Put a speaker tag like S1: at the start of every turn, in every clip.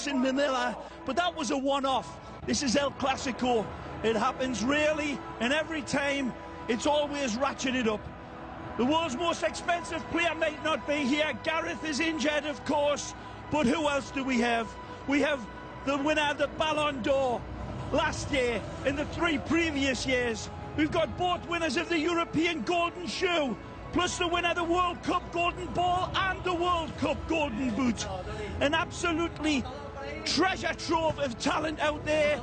S1: course, in Manila, but that was a one-off. This is El Clasico. It happens rarely, and every time, it's always ratcheted up. The world's most expensive player might not be here. Gareth is injured, of course, but who else do we have? We have the winner of the Ballon d'Or last year and the 3 previous years. We've got both winners of the European Golden Shoe, plus the winner of the World Cup Golden Ball and the World Cup Golden Boot. An absolutely treasure trove of talent out there,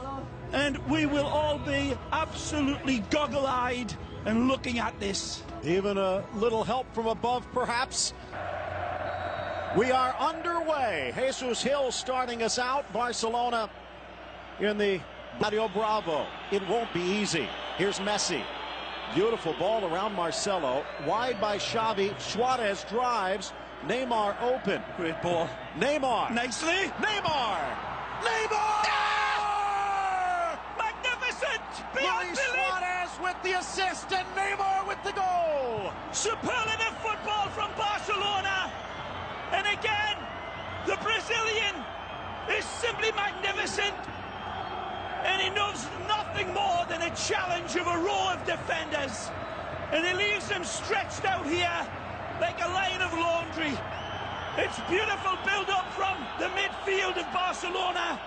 S1: and we will all be absolutely goggle-eyed and looking at this.
S2: Even a little help from above, perhaps. We are underway. Jesus Hill starting us out. Barcelona in the Mario Bravo. It won't be easy. Here's Messi. Beautiful ball around Marcelo. Wide by Xavi. Suarez drives. Neymar open.
S1: Great ball.
S2: Neymar.
S1: Nicely.
S2: Neymar. Neymar!
S1: Ah! Magnificent! Beyond
S2: Luis
S1: belief!
S2: Suarez with the assist and Neymar with the goal.
S1: Superlative football from Barcelona. And again, the Brazilian is simply magnificent. And he knows nothing more than a challenge of a row of defenders. And he leaves them stretched out here like a line of laundry. It's beautiful build-up from the midfield of Barcelona.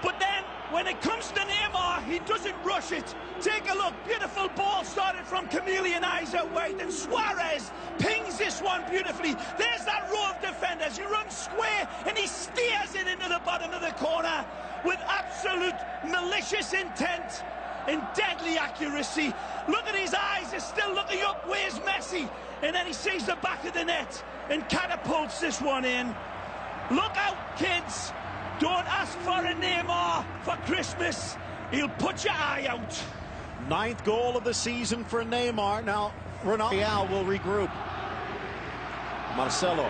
S1: But then, when it comes to Neymar, he doesn't rush it. Take a look, beautiful ball started from Chameleon eyes out wide, and Suarez pings this one beautifully. There's that row of defenders. He runs square, and he steers it into the bottom of the corner with absolute malicious intent and deadly accuracy. Look at his eyes, he's still looking up. Where's Messi? And then he sees the back of the net and catapults this one in. Look out, kids. Don't ask for a Neymar for Christmas. He'll put your eye out.
S2: 9th goal of the season for Neymar. Now, Real will regroup. Marcelo.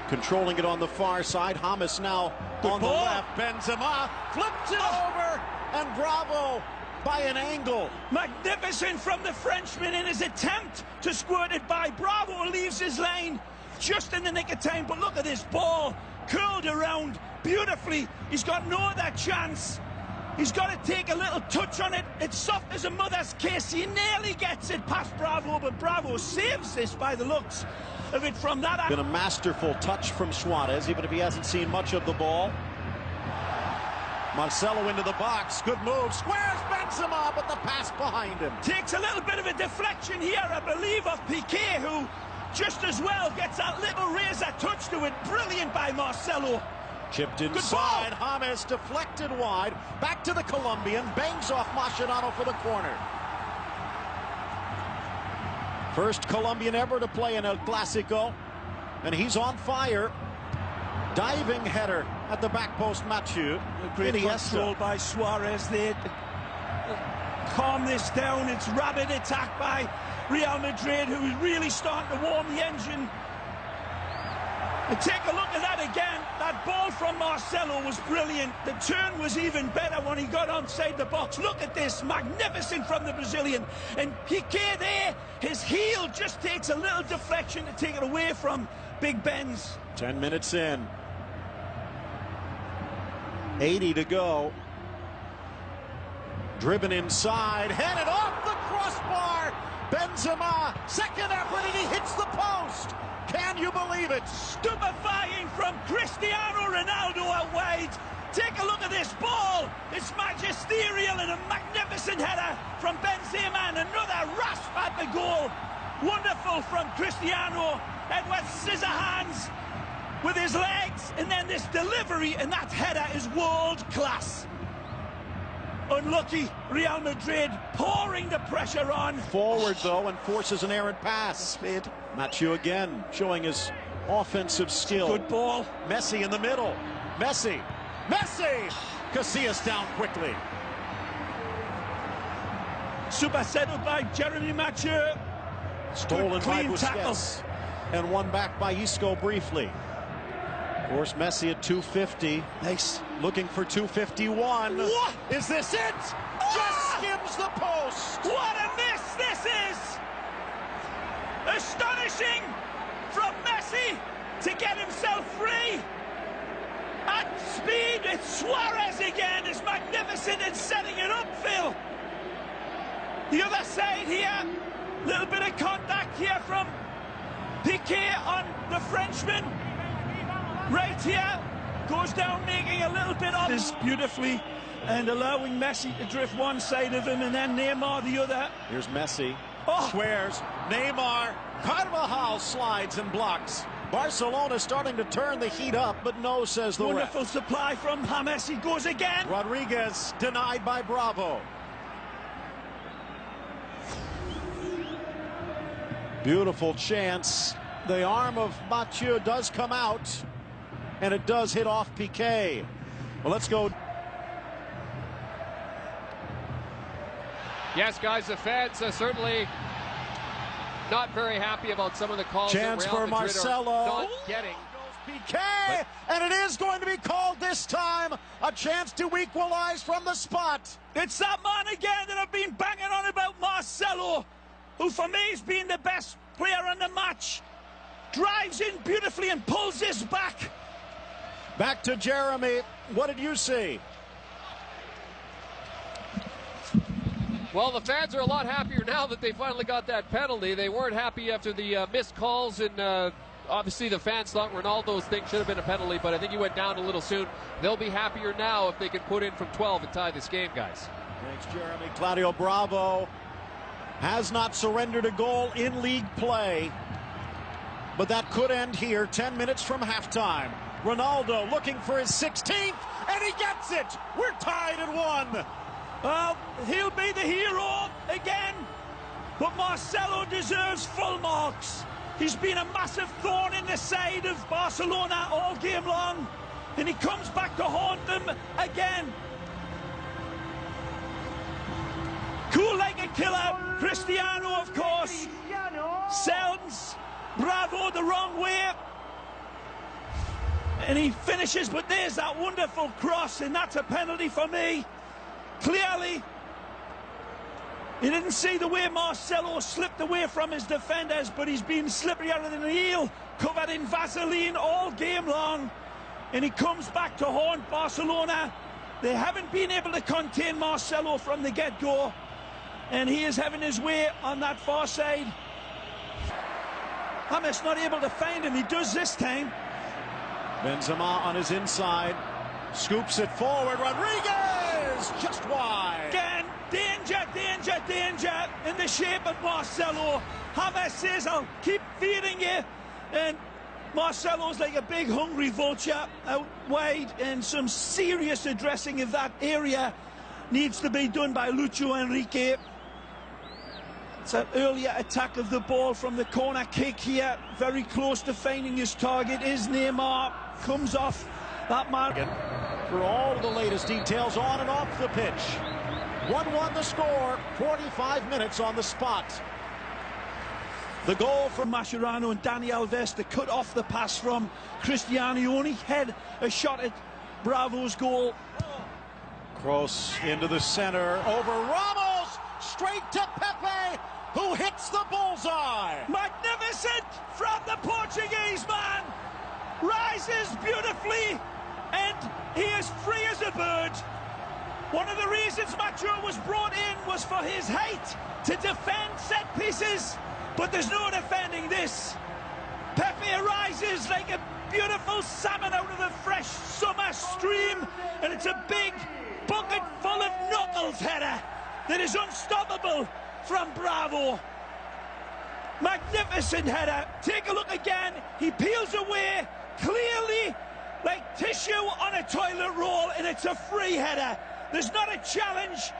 S2: Controlling it on the far side. James now on the left. Benzema flips it over. And Bravo by an angle.
S1: Magnificent from the Frenchman in his attempt to squirt it by. Bravo leaves his lane just in the nick of time. But look at this ball. Curled around beautifully. He's got no other chance. He's got to take a little touch on it. It's soft as a mother's kiss. He nearly gets it past Bravo, but Bravo saves this by the looks of it from that.
S2: Been a masterful touch from Suarez, even if he hasn't seen much of the ball. Marcelo into the box. Good move. Squares Benzema, but the pass behind him.
S1: Takes a little bit of a deflection here, I believe, of Piqué, who just as well gets that little razor touch to it. Brilliant by Marcelo.
S2: Chipped inside. James deflected wide. Back to the Colombian. Bangs off Mascherano for the corner. First Colombian ever to play in El Clasico. And he's on fire. Diving header at the back post, Mathieu.
S1: Great control by Suarez there to calm this down. It's rabid attack by Real Madrid, who is really starting to warm the engine. And take a look at that again. That ball from Marcelo was brilliant. The turn was even better when he got outside the box. Look at this, magnificent from the Brazilian. And Piqué there, his heel just takes a little deflection to take it away from Big Ben's.
S2: 10 minutes in. 80 to go. Driven inside, headed off the crossbar. Benzema, second effort, and he hits the post. Can you believe it?
S1: Stupefying from Cristiano Ronaldo out wide. Take a look at this ball. It's magisterial and a magnificent header from Benzema, and another rasp at the goal. Wonderful from Cristiano. Edward Scissorhands with his legs, and then this delivery, and that header is world class. Unlucky Real Madrid pouring the pressure on.
S2: Forward though, and forces an errant pass. Mathieu again showing his offensive skill.
S1: Good ball.
S2: Messi in the middle. Messi. Casillas down quickly.
S1: Super settled by Jeremy Mathieu.
S2: Stolen by Busquets.
S1: Tackle.
S2: And one back by Isco briefly. Of course, Messi at 250.
S1: Nice.
S2: Looking for 251.
S1: What?
S2: Is this it? Just skims the post.
S1: What a miss this is! Astonishing from Messi to get himself free. At speed, it's Suarez again. It's magnificent in setting it up, Phil. The other side here, little bit of contact here from Piqué on the Frenchman. Right here, goes down making a little bit of this beautifully and allowing Messi to drift one side of him and then Neymar the other.
S2: Here's Messi.
S1: Oh.
S2: Squares. Neymar. Carvajal slides and blocks. Barcelona starting to turn the heat up, but no, says the
S1: Wonderful
S2: ref.
S1: supply from James. He goes again.
S2: Rodriguez denied by Bravo. Beautiful chance. The arm of Mathieu does come out, and it does hit off Piqué. Well, let's go.
S3: Yes, guys, the fans are certainly not very happy about some of the calls
S2: Chance
S3: that Real
S2: for
S3: Madrid
S2: Marcelo.
S3: are not getting.
S2: Piqué, and it is going to be called this time. A chance to equalize from the spot.
S1: It's that man again that I've been banging on about, Marcelo, who for me has been the best player in the match. Drives in beautifully and pulls this back.
S2: Back to Jeremy. What did you see?
S3: Well, the fans are a lot happier now that they finally got that penalty. They weren't happy after the missed calls, and obviously the fans thought Ronaldo's thing should have been a penalty, but I think he went down a little soon. They'll be happier now if they can put in from 12 and tie this game, guys.
S2: Thanks, Jeremy. Claudio Bravo has not surrendered a goal in league play, but that could end here 10 minutes from halftime. Ronaldo looking for his 16th, and he gets it. We're tied at 1.
S1: Well, he'll be the hero again, but Marcelo deserves full marks. He's been a massive thorn in the side of Barcelona all game long, and he comes back to haunt them again. Cool like a killer, Cristiano, of course, sends Bravo the wrong way, and he finishes, but there's that wonderful cross, and that's a penalty for me. Clearly, he didn't see the way Marcelo slipped away from his defenders, but he's been slipperier than an eel, covered in Vaseline all game long, and he comes back to haunt Barcelona. They haven't been able to contain Marcelo from the get-go, and he is having his way on that far side. James not able to find him. He does this time.
S2: Benzema on his inside, scoops it forward. Rodriguez just wide.
S1: Again, danger, danger, danger in the shape of Marcelo. James says, I'll keep feeding you. And Marcelo's like a big hungry vulture out wide, and some serious addressing of that area needs to be done by Lucho Enrique. It's an earlier attack of the ball from the corner kick here. Very close to finding his target is Neymar. Comes off that man.
S2: For all the latest details on and off the pitch. 1-1 the score, 45 minutes on the spot. The goal from Mascherano and Dani Alves to cut off the pass from Cristiano. He only had a shot at Bravo's goal. Cross into the center, over Ramos, straight to Pepe, who hits the bullseye. Magnificent from the Portuguese man. Rises beautifully, and he is free as a bird. One of the reasons Macho was brought in was for his height to defend set pieces, but there's no defending this. Pepe rises like a beautiful salmon out of a fresh summer stream, and it's a big bucket full of knuckles header that is unstoppable from Bravo. Magnificent header. Take a look again. He peels away clearly like tissue on a toilet roll, and it's a free header. There's not a challenge,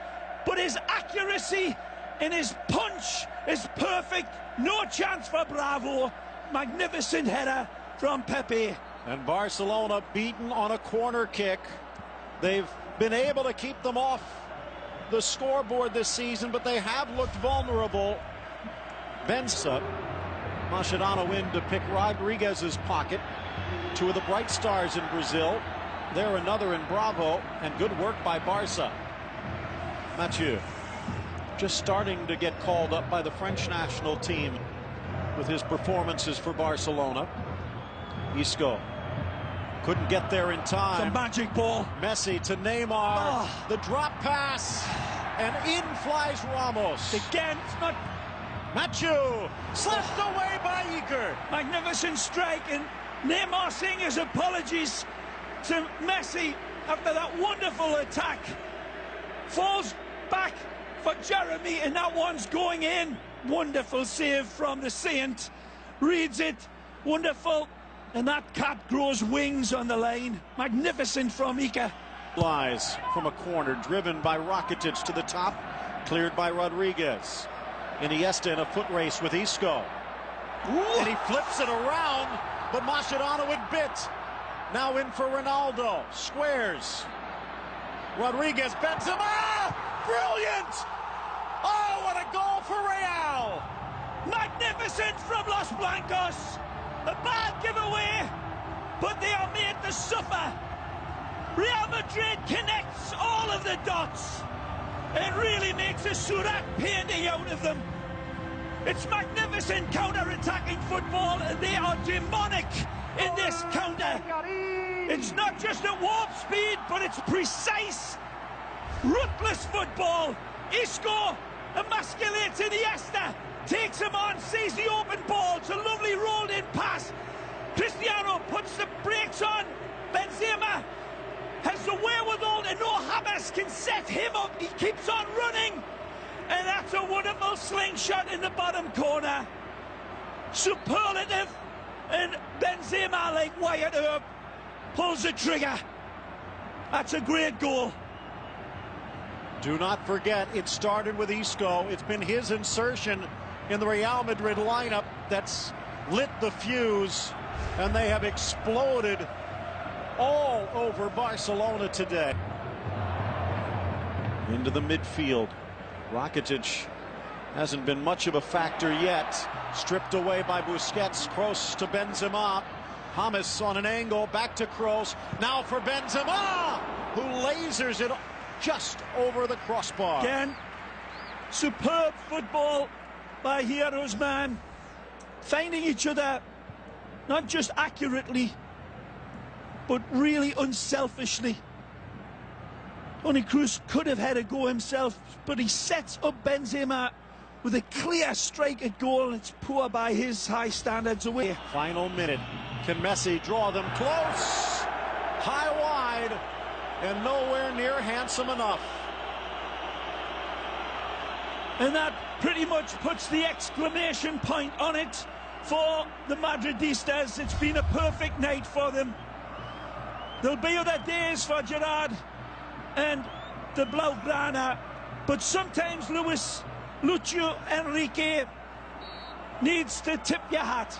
S2: but his accuracy and his punch is perfect. No chance for Bravo. Magnificent header from Pepe. And Barcelona beaten on a corner kick. They've been able to keep them off the scoreboard this season, but they have looked vulnerable. Benza, Mascherano in to pick Rodriguez's pocket. Two of the bright stars in Brazil. There another in Bravo, and good work by Barca. Mathieu just starting to get called up by the French national team with his performances for Barcelona. Isco Couldn't get there in
S1: It's a
S2: time.
S1: magic ball.
S2: Messi to Neymar. The drop pass. And in flies Ramos.
S1: Again, it's not
S2: Machu slapped away by Iker.
S1: magnificent strike, and Neymar saying his apologies to Messi after that wonderful attack. Falls back for Jeremy, and that one's going in. Wonderful save from the Saint. Reads it. Wonderful. And that cat grows wings on the line. Magnificent from Iker.
S2: Lies from a corner, driven by Rakitic to the top, cleared by Rodriguez. Iniesta in a foot race with Isco. And he flips it around, but Mascherano would bit. Now in for Ronaldo. Squares. Rodriguez, Benzema! Brilliant! Oh, what a goal for Real!
S1: Magnificent from Los Blancos. A bad giveaway, but they are made to suffer. Real Madrid connects all of the dots and really makes a Surat painting out of them. It's magnificent counter-attacking football, and they are demonic in this counter. It's not just at warp speed, but it's precise, ruthless football. Isco emasculates Iniesta, takes him on, sees the open ball. It's a lovely rolled-in pass. Cristiano puts the brakes on. Benzema has the wherewithal, and no Hamas can set him up. He keeps on running, and that's a wonderful slingshot in the bottom corner. Superlative, and Benzema, like Wyatt Earp, pulls the trigger. That's a great goal.
S2: Do not forget, it started with Isco. It's been his insertion in the Real Madrid lineup that's lit the fuse, and they have exploded all over Barcelona today. Into the midfield. Rakitic hasn't been much of a factor yet. Stripped away by Busquets. Kroos to Benzema. Hamas on an angle. Back to Kroos. Now for Benzema, who lasers it just over the crossbar.
S1: Again, superb football by Heroes man. Finding each other, not just accurately, but really unselfishly. Toni Kroos could have had a go himself, but he sets up Benzema with a clear strike at goal, and it's poor by his high standards away.
S2: Final minute. Can Messi draw them close? High wide, and nowhere near handsome enough.
S1: And that pretty much puts the exclamation point on it for the Madridistas. It's been a perfect night for them. There'll be other days for Gerard and the Blaugrana, but sometimes Lucio Enrique needs to tip your hat.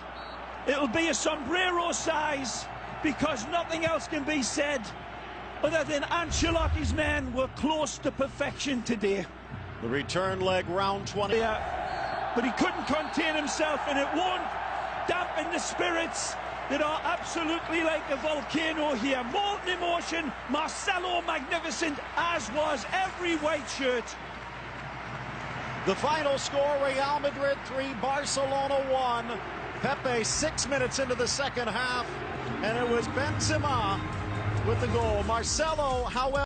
S1: It'll be a sombrero size, because nothing else can be said other than Ancelotti's men were close to perfection today.
S2: The return leg, round 20.
S1: Yeah, but he couldn't contain himself, and it won't dampen the spirits that are absolutely like a volcano here. Molten emotion. Marcelo magnificent, as was every white shirt.
S2: The final score, Real Madrid 3, Barcelona 1. Pepe 6 minutes into the second half, and it was Benzema with the goal. Marcelo, however...